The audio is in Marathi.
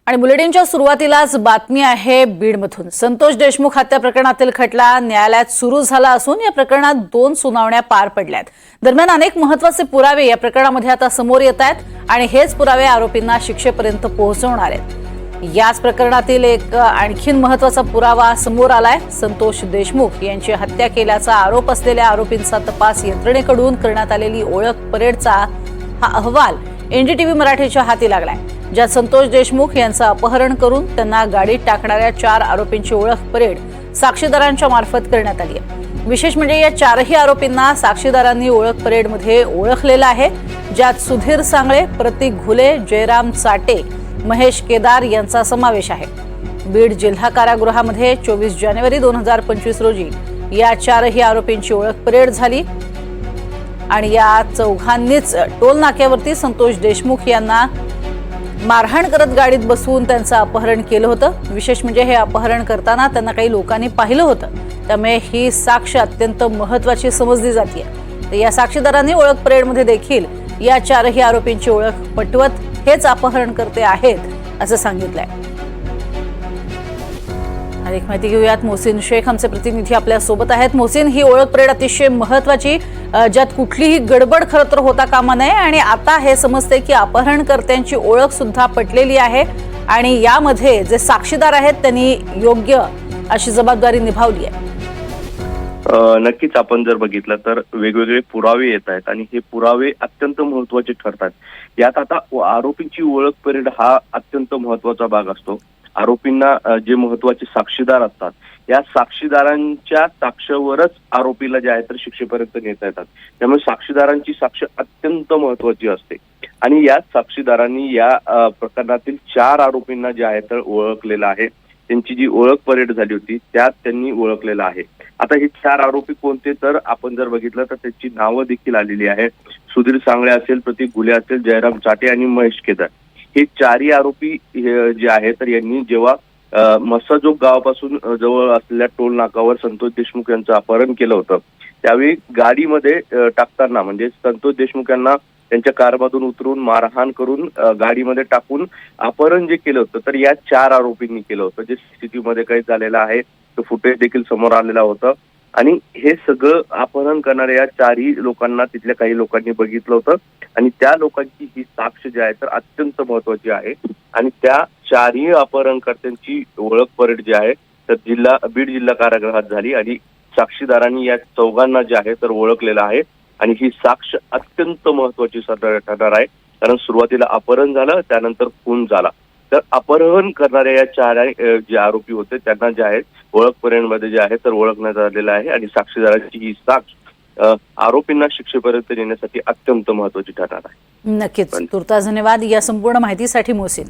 आणि बुलेटिनच्या सुरुवातीलाच बातमी आहे बीडमधून। संतोष देशमुख हत्या प्रकरणातील खटला न्यायालयात सुरू झाला असून या प्रकरणात 2 सुनावण्या पार पडल्यात। दरम्यान अनेक महत्त्वाचे पुरावे या प्रकरणामध्ये आता समोर येत आहेत आणि हेच पुरावे आरोपींना शिक्षेपर्यंत पोहोचवणार आहेत। याच प्रकरणातील एक आणखीन महत्त्वाचा पुरावा समोर आलाय। संतोष देशमुख यांची हत्या केल्याचा आरोप असलेल्या आरोपींचा तपास यंत्रणेकडून करण्यात आलेली ओळख परेडचा हा अहवाल एनडीटीव्ही मराठीच्या हाती लागलाय, ज्यात संतोष देशमुख यांचं अपहरण करून त्यांना गाडीत टाकणाऱ्या 4 आरोपींची ओळख परेड साक्षीदारांच्या मार्फत करण्यात आली आहे। विशेष म्हणजे या 4ही आरोपींना साक्षीदारांनी ओळख परेडमध्ये ओळखलेलं आहे, ज्यात सुधीर सांगळे, प्रतीक घुले, जयराम चाटे, महेश केदार यांचा समावेश आहे। बीड जिल्हा कारागृहामध्ये 24 जानेवारी 2025 रोजी या 4ही आरोपींची ओळख परेड झाली आणि या चौघांनीच टोल नाक्यावरती संतोष देशमुख यांना मारहाण करत गाडीत बसवून त्यांचं अपहरण केलं होतं। विशेष म्हणजे हे अपहरण करताना त्यांना काही लोकांनी पाहिलं होतं, त्यामुळे ही साक्ष अत्यंत महत्त्वाची समजली जाते। तर या साक्षीदारांनी ओळख परेडमध्ये देखील या 4ही आरोपींची ओळख पटवत हेच अपहरणकर्ते आहेत असं सांगितलंय। अधिक माहिती घेऊयात। मोहसिन शेख आमचे प्रतिनिधी आपल्या सोबत आहेत। मोहसिन, ही ओळख परेड अतिशय महत्त्वाची, ज्यात कुठलीही गडबड खरं तर होता कामा नये आणि आता हे समजते की अपहरणकर्त्यांची ओळख सुद्धा पटलेली आहे आणि यामध्ये जे साक्षीदार आहेत त्यांनी योग्य अशी जबाबदारी निभावली आहे। नक्कीच आपण जर बघितलं तर वेगवेगळे पुरावे येत आहेत आणि हे पुरावे अत्यंत महत्त्वाचे ठरतात। यात आता आरोपींची ओळख परेड हा अत्यंत महत्त्वाचा भाग असतो। आरोपींना जे महत्त्वाचे साक्षीदार असतात, या साक्षीदारांच्या साक्षावरच आरोपीला जे आहे तर शिक्षेपर्यंत नेता येतात। त्यामुळे साक्षीदारांची साक्ष अत्यंत महत्त्वाची असते आणि या साक्षीदारांनी या प्रकरणातील 4 आरोपींना जे आहे तर ओळखलेलं आहे। त्यांची जी ओळख परेड झाली होती त्यात त्यांनी ओळखलेलं आहे। आता हे 4 आरोपी कोणते, तर आपण जर बघितलं तर त्यांची नावं देखील आलेली आहे। सुधीर सांगळे असेल, प्रतीक घुले असेल, जयराम चाटे आणि महेश केदार, हे 4ही आरोपी जे आहे तर यांनी जेव्हा मसाजोग गावापासून जवळ असलेल्या टोल नाकावर संतोष देशमुख यांचं अपहरण केलं होतं, त्यावेळी गाडीमध्ये टाकताना म्हणजे संतोष देशमुख यांना त्यांच्या कारमधून उतरून मारहाण करून गाडीमध्ये टाकून अपहरण जे केलं होतं तर या 4 आरोपींनी केलं होतं, जे सीसीटीव्ही मध्ये काही झालेलं आहे, तो फुटेज देखील समोर आलेला होतं। आणि हे सगळं अपहरण करणाऱ्या या 4ही लोकांना तिथल्या काही लोकांनी बघितलं होतं आणि त्या लोकांची ही साक्ष जी आहे तर अत्यंत महत्त्वाची आहे आणि त्या 4ही अपहरणकर्त्यांची ओळख परेड जी आहे तर बीड जिल्हा कारागृहात झाली आणि साक्षीदारांनी या चौघांना जे आहे तर ओळखलेलं आहे आणि ही साक्ष अत्यंत महत्त्वाची ठरणार आहे। कारण सुरुवातीला अपहरण झालं, त्यानंतर खून झाला, तर अपहरण करणाऱ्या या 4 जे आरोपी होते त्यांना जे आहे ओळख परेडमध्ये जे आहे तर ओळखण्यात आलेलं आहे आणि साक्षीदारांची ही साक्ष आरोपींना शिक्षेपर्यंत नेण्यासाठी अत्यंत महत्त्वाची ठरणार आहे। नक्कीच, तुर्तास धन्यवाद या संपूर्ण माहितीसाठी मोहसिन।